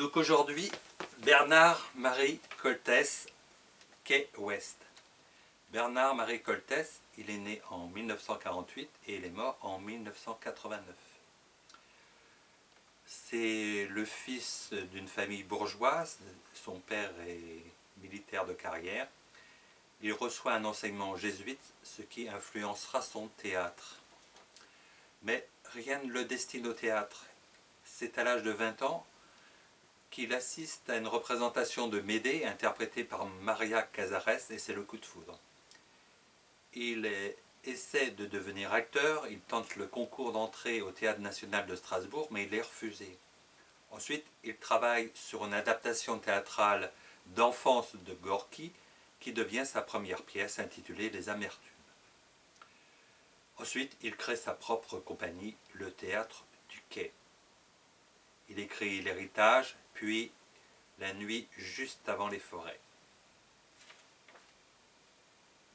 Donc aujourd'hui, Bernard-Marie Coltès, Quai Ouest. Bernard-Marie Coltès, il est né en 1948 et il est mort en 1989. C'est le fils d'une famille bourgeoise, son père est militaire de carrière. Il reçoit un enseignement jésuite, ce qui influencera son théâtre. Mais rien ne le destine au théâtre. C'est à l'âge de 20 ans qu'il assiste à une représentation de Médée interprétée par Maria Casares et c'est le coup de foudre. Il essaie de devenir acteur, il tente le concours d'entrée au Théâtre National de Strasbourg, mais il est refusé. Ensuite, il travaille sur une adaptation théâtrale d'Enfance de Gorky, qui devient sa première pièce intitulée Les Amertumes. Ensuite, il crée sa propre compagnie, le Théâtre du Quai. Il écrit L'Héritage, puis La nuit juste avant les forêts.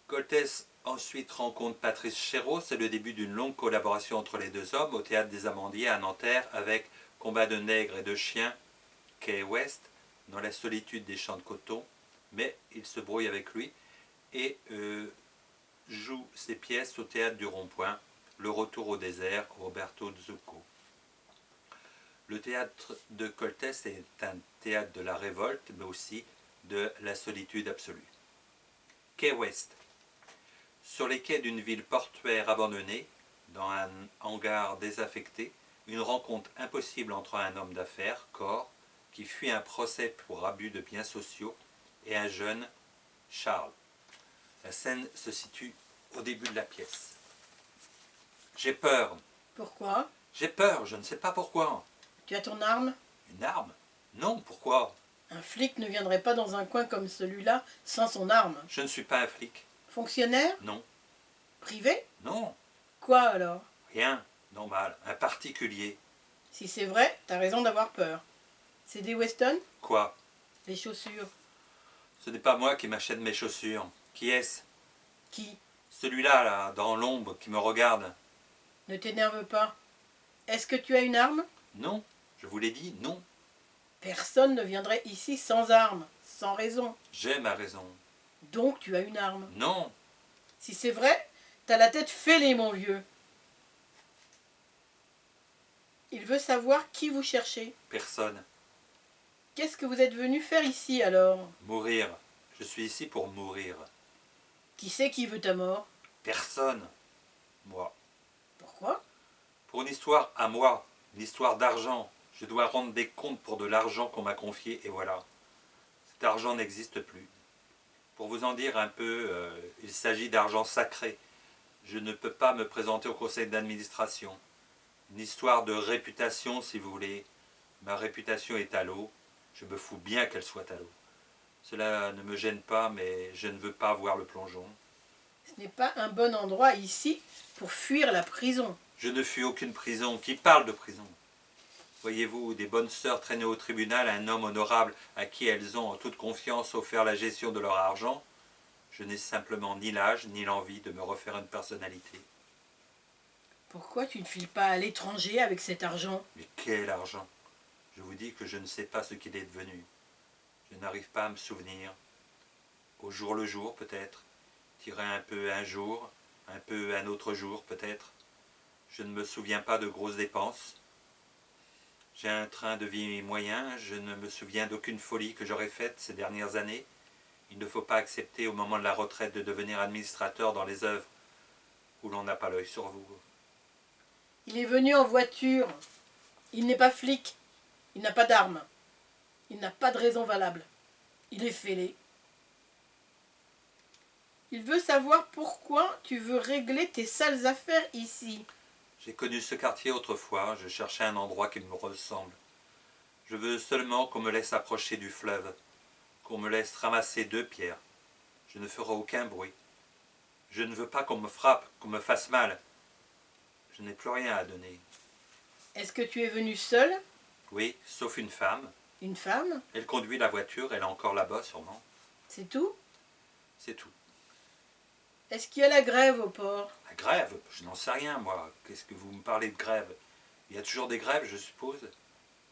Coltès ensuite rencontre Patrice Chéreau, c'est le début d'une longue collaboration entre les deux hommes au Théâtre des Amandiers à Nanterre avec Combat de nègres et de chiens, Quai Ouest, dans la solitude des champs de coton, mais il se brouille avec lui et joue ses pièces au Théâtre du Rond-Point, Le Retour au désert, Roberto Zucco. Le théâtre de Coltès est un théâtre de la révolte, mais aussi de la solitude absolue. Quai Ouest. Sur les quais d'une ville portuaire abandonnée, dans un hangar désaffecté, une rencontre impossible entre un homme d'affaires, Cor, qui fuit un procès pour abus de biens sociaux, et un jeune, Charles. La scène se situe au début de la pièce. J'ai peur. Pourquoi? J'ai peur, je ne sais pas pourquoi. Tu as ton arme? Une arme? Non, pourquoi? Un flic ne viendrait pas dans un coin comme celui-là sans son arme. Je ne suis pas un flic. Fonctionnaire? Non. Privé? Non. Quoi alors? Rien. Normal. Un particulier. Si c'est vrai, t'as raison d'avoir peur. C'est des Weston? Quoi? Les chaussures. Ce n'est pas moi qui m'achète mes chaussures. Qui est-ce? Qui? Celui-là, là, dans l'ombre, qui me regarde. Ne t'énerve pas. Est-ce que tu as une arme? Non. Je vous l'ai dit, non. Personne ne viendrait ici sans arme, sans raison. J'ai ma raison. Donc tu as une arme. Non. Si c'est vrai, t'as la tête fêlée, mon vieux. Il veut savoir qui vous cherchez. Personne. Qu'est-ce que vous êtes venu faire ici alors? Mourir. Je suis ici pour mourir. Qui c'est qui veut ta mort? Personne. Moi. Pourquoi? Pour une histoire à moi. Une histoire d'argent. Je dois rendre des comptes pour de l'argent qu'on m'a confié et voilà. Cet argent n'existe plus. Pour vous en dire un peu, il s'agit d'argent sacré. Je ne peux pas me présenter au conseil d'administration. Une histoire de réputation, si vous voulez. Ma réputation est à l'eau. Je me fous bien qu'elle soit à l'eau. Cela ne me gêne pas, mais je ne veux pas voir le plongeon. Ce n'est pas un bon endroit ici pour fuir la prison. Je ne fuis aucune prison. Qui parle de prison? Voyez-vous, des bonnes sœurs traîner au tribunal un homme honorable à qui elles ont en toute confiance offert la gestion de leur argent. Je n'ai simplement ni l'âge ni l'envie de me refaire une personnalité. Pourquoi tu ne files pas à l'étranger avec cet argent? Mais quel argent? Je vous dis que je ne sais pas ce qu'il est devenu. Je n'arrive pas à me souvenir. Au jour le jour, peut-être. Tirer un peu un jour, un peu un autre jour, peut-être. Je ne me souviens pas de grosses dépenses. J'ai un train de vie moyen, je ne me souviens d'aucune folie que j'aurais faite ces dernières années. Il ne faut pas accepter au moment de la retraite de devenir administrateur dans les œuvres où l'on n'a pas l'œil sur vous. Il est venu en voiture. Il n'est pas flic. Il n'a pas d'arme. Il n'a pas de raison valable. Il est fêlé. Il veut savoir pourquoi tu veux régler tes sales affaires ici. J'ai connu ce quartier autrefois, je cherchais un endroit qui me ressemble. Je veux seulement qu'on me laisse approcher du fleuve, qu'on me laisse ramasser 2 pierres. Je ne ferai aucun bruit. Je ne veux pas qu'on me frappe, qu'on me fasse mal. Je n'ai plus rien à donner. Est-ce que tu es venu seul? Oui, sauf une femme. Une femme? Elle conduit la voiture, elle est encore là-bas sûrement. C'est tout? C'est tout. Est-ce qu'il y a la grève au port? La grève? Je n'en sais rien moi. Qu'est-ce que vous me parlez de grève? Il y a toujours des grèves, je suppose.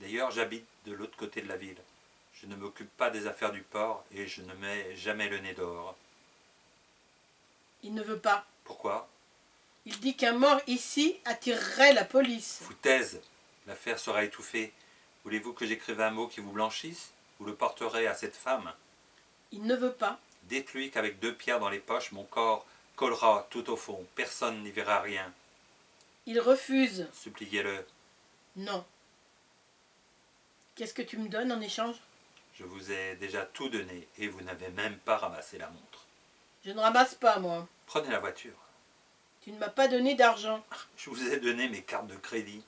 D'ailleurs, j'habite de l'autre côté de la ville. Je ne m'occupe pas des affaires du port et je ne mets jamais le nez dehors. Il ne veut pas. Pourquoi? Il dit qu'un mort ici attirerait la police. Foutaise! L'affaire sera étouffée. Voulez-vous que j'écrive un mot qui vous blanchisse? Vous le porterez à cette femme. Il ne veut pas. Dites-lui qu'avec 2 pierres dans les poches, mon corps collera tout au fond. Personne n'y verra rien. Il refuse. Suppliez-le. Non. Qu'est-ce que tu me donnes en échange? Je vous ai déjà tout donné et vous n'avez même pas ramassé la montre. Je ne ramasse pas, moi. Prenez la voiture. Tu ne m'as pas donné d'argent. Je vous ai donné mes cartes de crédit.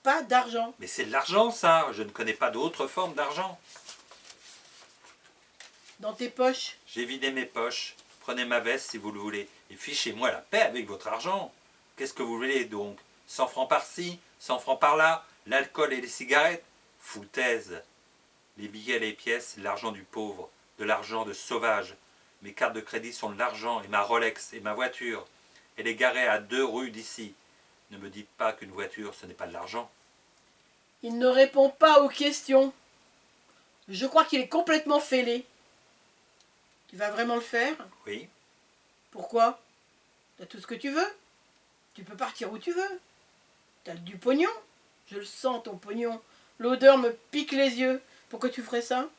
Pas d'argent. Mais c'est de l'argent, ça. Je ne connais pas d'autre forme d'argent. Dans tes poches. J'ai vidé mes poches. Prenez ma veste si vous le voulez. Et fichez-moi la paix avec votre argent. Qu'est-ce que vous voulez donc? 100 francs par-ci, 100 francs par-là, l'alcool et les cigarettes? Foutaise. Les billets et les pièces, c'est l'argent du pauvre, de l'argent de sauvage. Mes cartes de crédit sont de l'argent et ma Rolex et ma voiture. Elle est garée à 2 rues d'ici. Ne me dites pas qu'une voiture, ce n'est pas de l'argent. Il ne répond pas aux questions. Je crois qu'il est complètement fêlé. Tu vas vraiment le faire? Oui, Pourquoi? T'as tout ce que tu veux. Tu peux partir où tu veux. T'as du pognon. Je le sens, ton pognon. L'odeur me pique les yeux. Pourquoi tu ferais ça?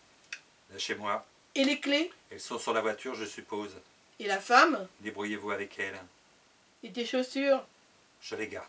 lâchez-moi. Et les clés? Elles sont sur la voiture, je suppose. Et la femme? Débrouillez-vous avec elles. Et tes chaussures? Je les garde.